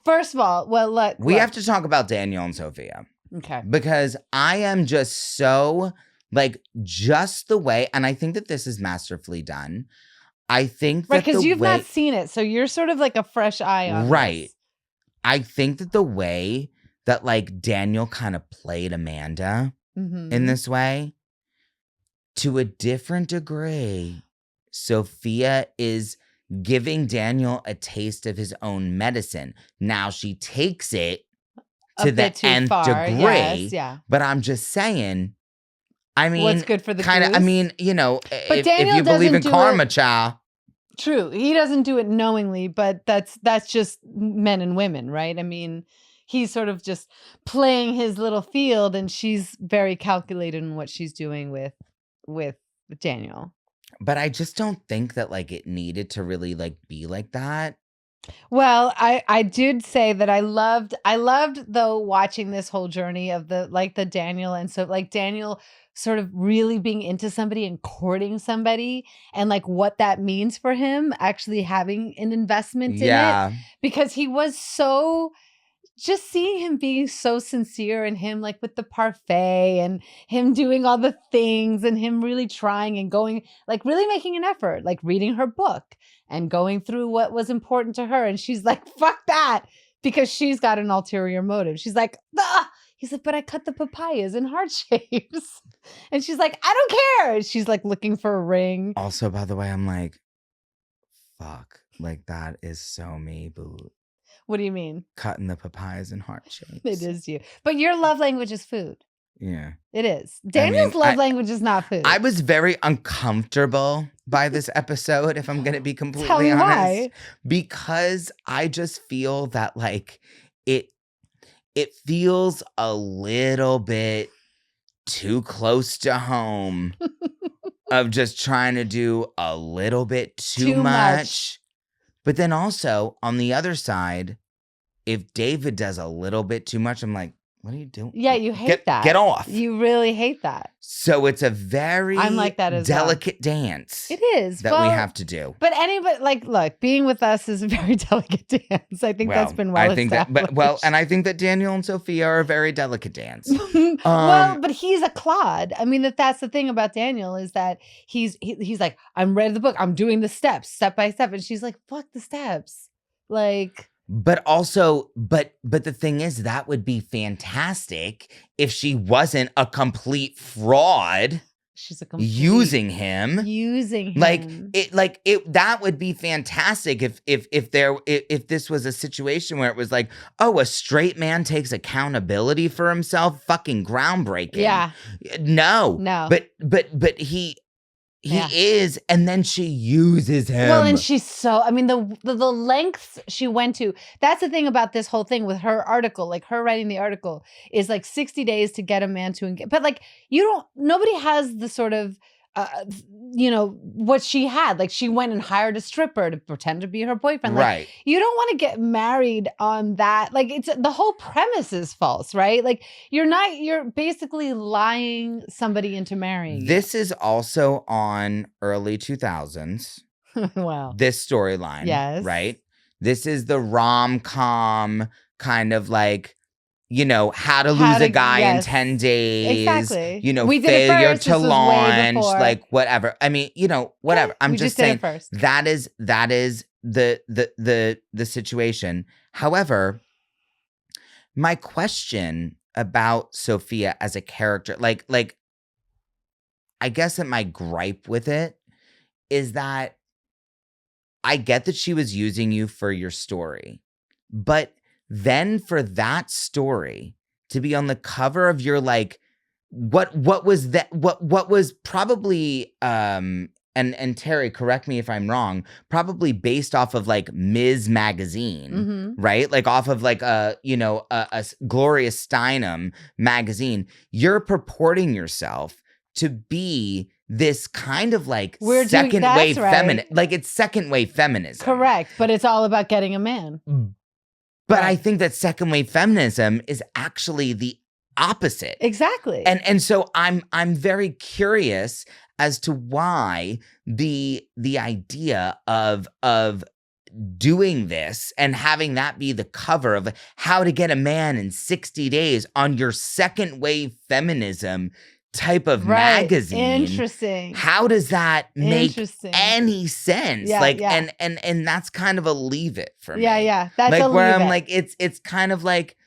first of all, well, we have to talk about Daniel and Sophia. Okay. Because I am just so, like, just the way, and I think that this is masterfully done. I think that because you've not seen it, so you're sort of like a fresh eye on this. I think that the way that, like, Daniel kind of played Amanda in this way, to a different degree, Sophia is giving Daniel a taste of his own medicine. Now she takes it to the nth degree, but I'm just saying, I mean, what's good for the kind of, I mean, you know, but if you believe in karma, child. True. He doesn't do it knowingly, but that's just men and women, right? I mean, he's sort of just playing his little field, and she's very calculated in what she's doing with Daniel. But I just don't think that, like, it needed to really, like, be like that. Well, I did say that I loved though watching this whole journey of the Daniel, and so like Daniel sort of really being into somebody and courting somebody, and like what that means for him actually having an investment in it, because he was so, just seeing him being so sincere, and him like with the parfait, and him doing all the things, and him really trying and going, like really making an effort, like reading her book and going through what was important to her. And she's like, fuck that, because she's got an ulterior motive. She's like, ah! He's like, but I cut the papayas in heart shapes. And she's like, I don't care. And she's like looking for a ring. Also, by the way, I'm like, fuck, like that is so me, boo. What do you mean? Cutting the papayas in heart shapes. It is you. But your love language is food. Yeah. It is. Daniel's love language is not food. I was very uncomfortable by this episode, if I'm going to be completely Tell me honest. Why? Because I just feel that, like, it feels a little bit too close to home of just trying to do a little bit too much. But then also, on the other side, if David does a little bit too much, I'm like, what are you doing? Yeah, you hate that. Get off. You really hate that. So it's a very like that as delicate dance. It is. That we have to do. But anybody, like, look, being with us is a very delicate dance. I think that's been well established. And I think that Daniel and Sophia are a very delicate dance. Well, but he's a clod. I mean, that's the thing about Daniel, is that he's like, I'm read the book. I'm doing the steps, step by step. And she's like, fuck the steps. Like... But also, but the thing is, that would be fantastic if she wasn't a complete fraud. She's a complete using him. Like that would be fantastic if this was a situation where it was like, oh, a straight man takes accountability for himself. Fucking groundbreaking. Yeah. No. But he is, and then she uses him. Well, and she's so, I mean, the lengths she went to. That's the thing about this whole thing with her article, like her writing the article is like 60 days to get a man to engage. But like, nobody has the sort of, what she had. Like, she went and hired a stripper to pretend to be her boyfriend. Like, right. You don't want to get married on that. Like, it's the whole premise is false, right? Like, you're basically lying somebody into marrying. This is also on early 2000s. Wow. This storyline. Yes. Right? This is the rom-com kind of like, how to lose a guy in 10 days. Exactly. We failure to launch, like whatever. I mean, whatever. Okay. I'm just saying that is the situation. However, my question about Sophia as a character, like I guess that my gripe with it is that I get that she was using you for your story, but then for that story to be on the cover of your, like, what was that? What was probably and Terry, correct me if I'm wrong, probably based off of like Ms. Magazine, right? Like off of like a Gloria Steinem magazine. You're purporting yourself to be this kind of like second wave feminist, like it's second wave feminism. Correct, but it's all about getting a man. But I think that second wave feminism is actually the opposite. Exactly. And so I'm very curious as to why the idea of doing this and having that be the cover of how to get a man in 60 days on your second wave feminism type of magazine. Interesting. How does that make Interesting. any sense? Yeah, like, yeah. and that's kind of a leave it for me. Yeah. That's like a where leave I'm it. like, it's kind of like,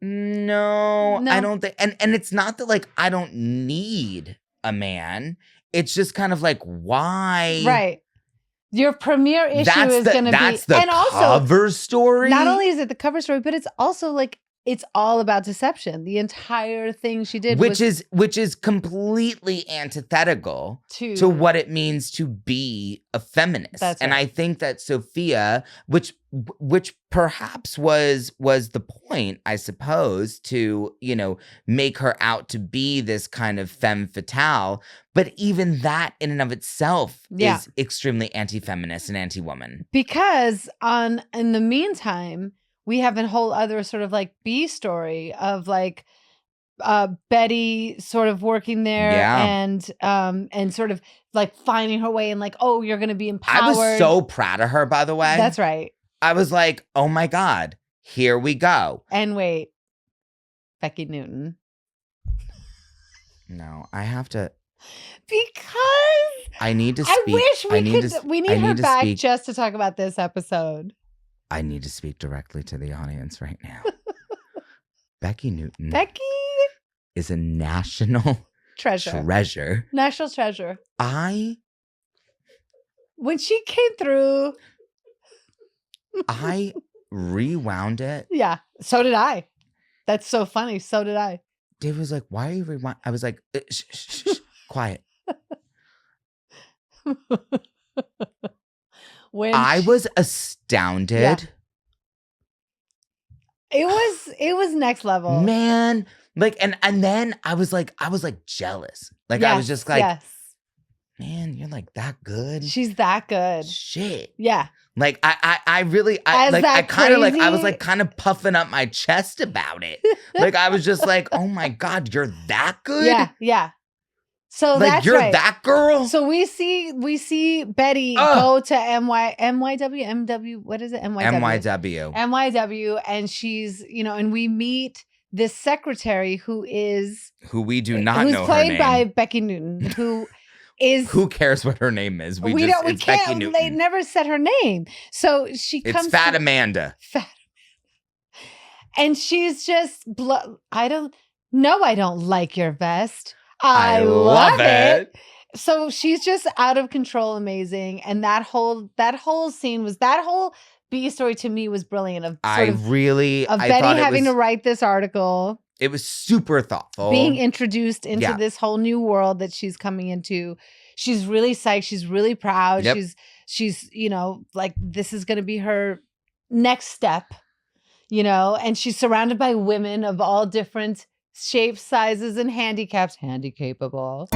no, I don't think, and it's not that like I don't need a man. It's just kind of like, why? Right. Your premiere issue is going to be, that's the and also cover story. Not only is it the cover story, but it's also like it's all about deception. The entire thing she did, which is completely antithetical to what it means to be a feminist. That's and right. I think that Sophia, which perhaps was the point, I suppose, to, you know, make her out to be this kind of femme fatale. But even that in and of itself is extremely anti-feminist and anti-woman. Because in the meantime, we have a whole other sort of like B story of like Betty sort of working there and sort of like finding her way and like, oh, you're going to be empowered. I was so proud of her, by the way. That's right. I was like, oh my God, here we go. And wait, Becki Newton. No, I have to. Because I need to speak. I wish we need her back just to talk about this episode. I need to speak directly to the audience right now. Becki Newton. Becki is a national treasure. National treasure. When she came through, I rewound it. Yeah, so did I. That's so funny. So did I. Dave was like, why are you rewind? I was like, shh, quiet. When I was astounded. Yeah. It was next level. Man, like and then I was like jealous. Like I was just like, man, you're like that good. She's that good. Shit. Yeah. Like I really was like kind of puffing up my chest about it. Like I was just like, oh my God, you're that good? Yeah. So like that's you're right. that girl. So we see Betty go to MYW. What is it? MYW. And she's, you know, and we meet this secretary who we do not know her name. Who's played by Becki Newton, who cares what her name is? We can't. Becki Newton. They never said her name. So she comes. It's Fat Amanda. And she's just. I don't like your vest. I love it. So she's just out of control, amazing. And that whole scene was that whole B story to me was brilliant. Of Betty having to write this article. It was super thoughtful. Being introduced into this whole new world that she's coming into. She's really psyched. She's really proud. Yep. She's, you know, like this is going to be her next step, you know, and she's surrounded by women of all different shapes, sizes, and handicaps. Handy-capable.